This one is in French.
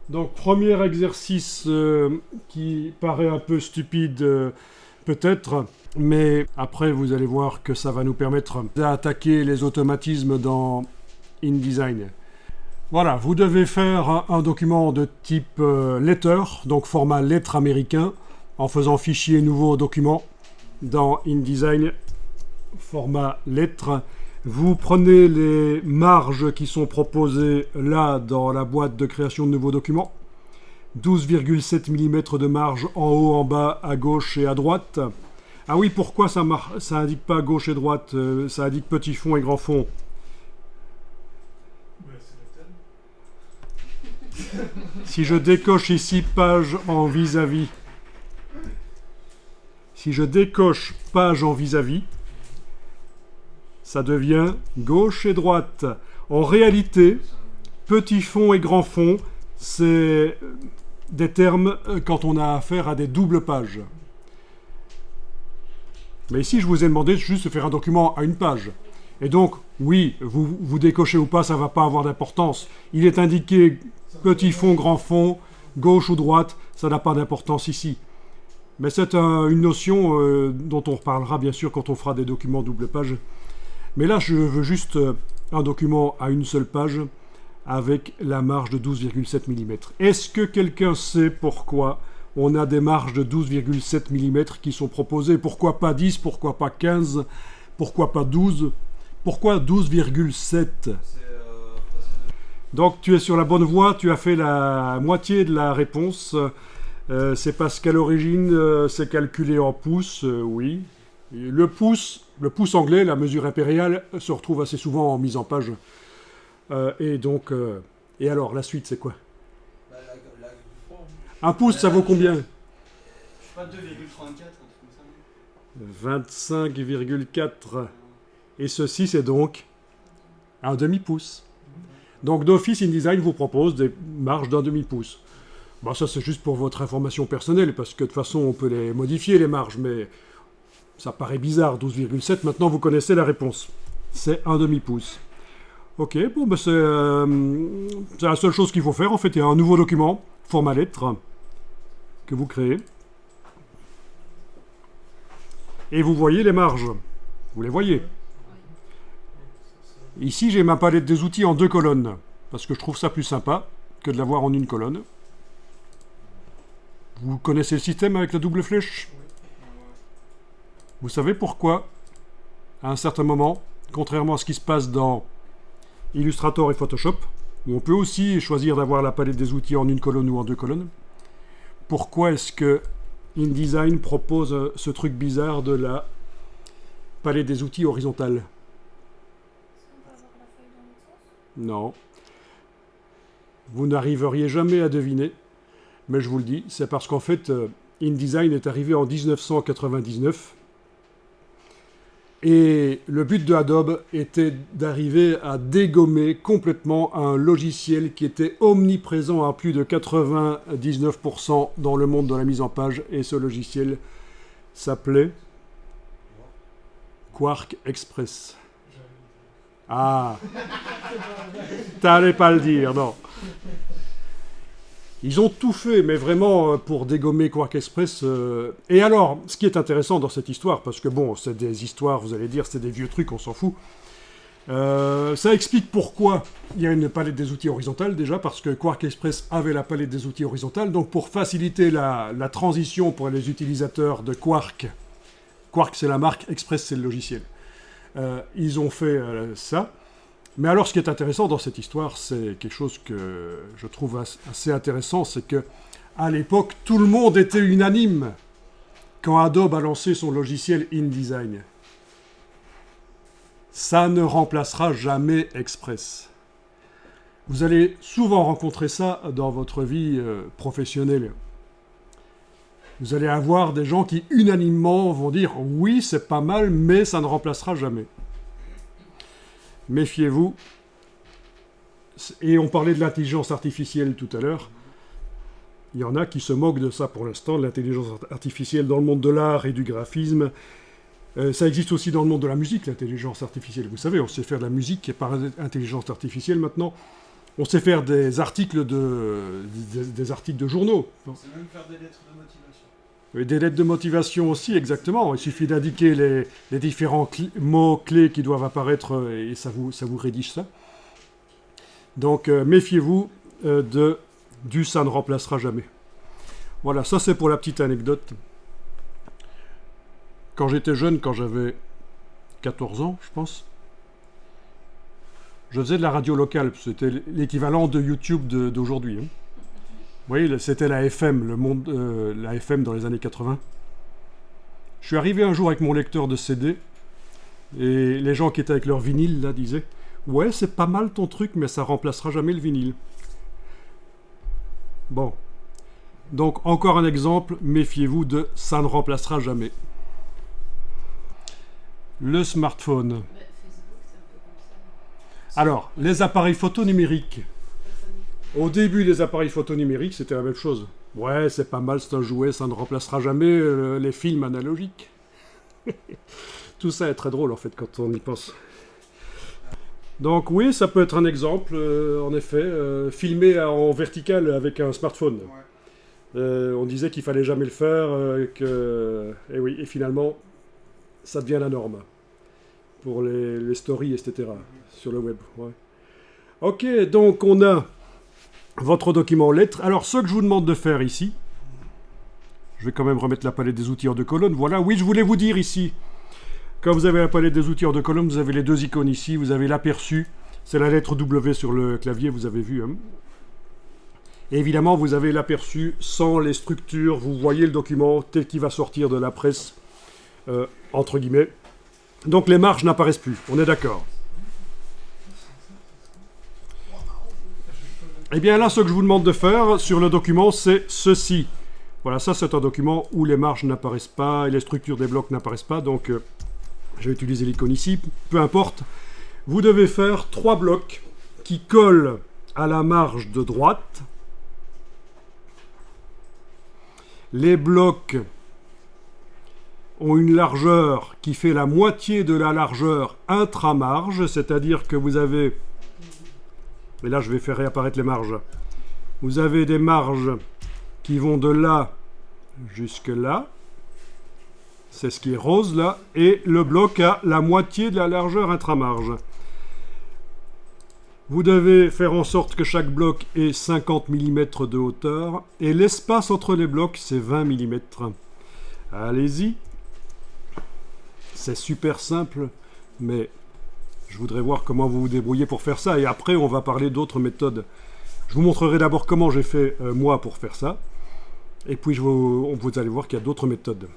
Donc, premier exercice qui paraît un peu stupide, peut-être, mais après, vous allez voir que ça va nous permettre d'attaquer les automatismes dans InDesign. Voilà, vous devez faire un document de type letter, donc format lettre américain, en faisant fichier nouveau document dans InDesign, format lettre. Vous prenez les marges qui sont proposées là dans la boîte de création de nouveaux documents. 12,7 mm de marge en haut, en bas, à gauche et à droite. Ah oui, pourquoi ça indique pas gauche et droite, ça indique petit fond et grand fond? Si je décoche ici page en vis-à-vis, si je décoche page en vis-à-vis, ça devient gauche et droite. En réalité, petit fond et grand fond, c'est des termes quand on a affaire à des doubles pages. Mais ici, je vous ai demandé juste de faire un document à une page. Et donc, oui, vous décochez ou pas, ça ne va pas avoir d'importance. Il est indiqué petit fond, grand fond, gauche ou droite, ça n'a pas d'importance ici. Mais c'est une notion dont on reparlera bien sûr quand on fera des documents double page. Mais là, je veux juste un document à une seule page avec la marge de 12,7 mm. Est-ce que quelqu'un sait pourquoi on a des marges de 12,7 mm qui sont proposées? Pourquoi pas 10? Pourquoi pas 15? Pourquoi pas 12? Pourquoi 12,7? Donc tu es sur la bonne voie, tu as fait la moitié de la réponse. C'est parce qu'à l'origine, c'est calculé en pouces, oui. Et le pouce anglais, la mesure impériale, se retrouve assez souvent en mise en page. Et donc, et alors, la suite, c'est quoi? Un pouce, ça vaut combien? Je sais pas, 2,34, un truc comme ça. 25,4. Et ceci, c'est donc un demi-pouce. Donc d'office, InDesign vous propose des marges d'un demi-pouce. Bon, ça, c'est juste pour votre information personnelle, parce que de toute façon, on peut les modifier, les marges, mais ça paraît bizarre, 12,7. Maintenant, vous connaissez la réponse. C'est un demi-pouce. Ok, bon, ben c'est la seule chose qu'il faut faire. En fait, il y a un nouveau document, format lettre, que vous créez. Et vous voyez les marges. Vous les voyez. Ici, j'ai ma palette des outils en 2 colonnes, parce que je trouve ça plus sympa que de l'avoir en une colonne. Vous connaissez le système avec la double flèche? Vous savez pourquoi, à un certain moment, contrairement à ce qui se passe dans Illustrator et Photoshop, où on peut aussi choisir d'avoir la palette des outils en une colonne ou en 2 colonnes, pourquoi est-ce que InDesign propose ce truc bizarre de la palette des outils horizontale? Non. Vous n'arriveriez jamais à deviner, mais je vous le dis, c'est parce qu'en fait, InDesign est arrivé en 1999, et le but de Adobe était d'arriver à dégommer complètement un logiciel qui était omniprésent à plus de 99% dans le monde de la mise en page, et ce logiciel s'appelait Quark Express. Ah, t'allais pas le dire, non. Ils ont tout fait, mais vraiment pour dégommer Quark Express. Et alors, ce qui est intéressant dans cette histoire, parce que bon, c'est des histoires, vous allez dire, c'est des vieux trucs, on s'en fout. Ça explique pourquoi il y a une palette des outils horizontale, déjà, parce que Quark Express avait la palette des outils horizontale. Donc pour faciliter la transition pour les utilisateurs de Quark, Quark c'est la marque, Express c'est le logiciel. Ils ont fait ça. Mais alors, ce qui est intéressant dans cette histoire, c'est quelque chose que je trouve assez intéressant, c'est que à l'époque, tout le monde était unanime quand Adobe a lancé son logiciel InDesign. Ça ne remplacera jamais Express. Vous allez souvent rencontrer ça dans votre vie professionnelle. Vous allez avoir des gens qui unanimement vont dire « oui, c'est pas mal, mais ça ne remplacera jamais ». Méfiez-vous. Et on parlait de l'intelligence artificielle tout à l'heure. Il y en a qui se moquent de ça pour l'instant, de l'intelligence artificielle dans le monde de l'art et du graphisme. Ça existe aussi dans le monde de la musique, l'intelligence artificielle. Vous savez, on sait faire de la musique par intelligence artificielle maintenant. On sait faire des articles des articles de journaux. On sait même faire des lettres de motivation. Et des lettres de motivation aussi, exactement. Il suffit d'indiquer les différents mots-clés qui doivent apparaître et ça vous rédige ça. Donc méfiez-vous du ça ne remplacera jamais. Voilà, ça c'est pour la petite anecdote. Quand j'étais jeune, quand j'avais 14 ans, je pense, je faisais de la radio locale. C'était l'équivalent de YouTube d'aujourd'hui. Hein. Vous voyez, c'était la FM, la FM dans les années 80. Je suis arrivé un jour avec mon lecteur de CD, et les gens qui étaient avec leur vinyle, là, disaient « Ouais, c'est pas mal ton truc, mais ça remplacera jamais le vinyle. » Bon. Donc, encore un exemple, méfiez-vous de « ça ne remplacera jamais ». Le smartphone. Alors, les appareils photo numériques. Au début, les appareils photo numériques, c'était la même chose. Ouais, c'est pas mal, c'est un jouet, ça ne remplacera jamais les films analogiques. Tout ça est très drôle, en fait, quand on y pense. Donc oui, ça peut être un exemple, en effet, filmer en vertical avec un smartphone. Ouais. On disait qu'il fallait jamais le faire, et oui, et finalement, ça devient la norme pour les stories, etc. sur le web. Ouais. Ok, donc on a votre document lettre. Alors, ce que je vous demande de faire ici, je vais quand même remettre la palette des outils hors de colonne. Voilà, oui, je voulais vous dire ici, quand vous avez la palette des outils hors de colonne, vous avez les deux icônes ici, vous avez l'aperçu, c'est la lettre W sur le clavier, vous avez vu. Hein. Et évidemment, vous avez l'aperçu sans les structures, vous voyez le document tel qu'il va sortir de la presse, entre guillemets. Donc les marges n'apparaissent plus, on est d'accord. Eh bien là, ce que je vous demande de faire sur le document, c'est ceci. Voilà, ça c'est un document où les marges n'apparaissent pas et les structures des blocs n'apparaissent pas, donc je vais utiliser l'icône ici, peu importe. Vous devez faire 3 blocs qui collent à la marge de droite. Les blocs ont une largeur qui fait la moitié de la largeur intramarge, c'est-à-dire que vous avez... Et là, je vais faire réapparaître les marges. Vous avez des marges qui vont de là jusque là. C'est ce qui est rose là. Et le bloc a la moitié de la largeur intramarge. Vous devez faire en sorte que chaque bloc ait 50 mm de hauteur. Et l'espace entre les blocs, c'est 20 mm. Allez-y. C'est super simple, mais... je voudrais voir comment vous vous débrouillez pour faire ça. Et après, on va parler d'autres méthodes. Je vous montrerai d'abord comment j'ai fait moi pour faire ça. Et puis, vous allez voir qu'il y a d'autres méthodes.